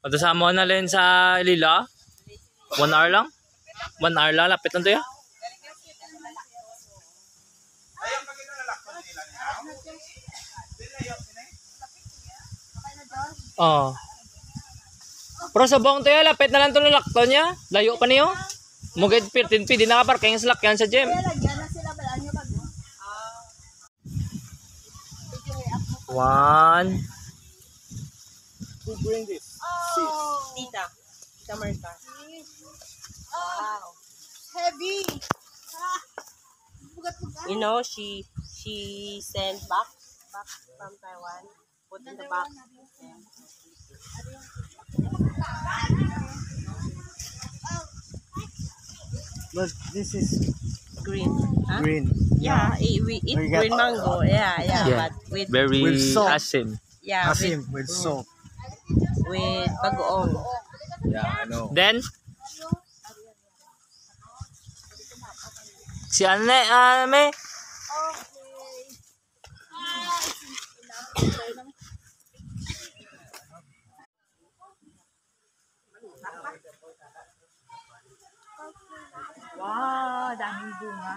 At sa mo na rin sa Ilila. 1 hour lang. 1 hour lang. Lapit lang to ya. Oh. Pero sa buong to ya, lapit na lang to lalakton niya. Layo pa niyo. Mugid 15 di nakaparking sa lakyan sa gym. One. Who bring this? Tita. Tita Marta. Wow. Heavy. You know, she sent back from Taiwan. Put in the box. But this is Green. Huh? green. Yeah, we eat We got- green mango. Yeah, Yeah. but with Very With salt. asin. Asim with salt. with bagoong. Yeah, I know. Then, si Ane, Ame. Wow, daming bunga.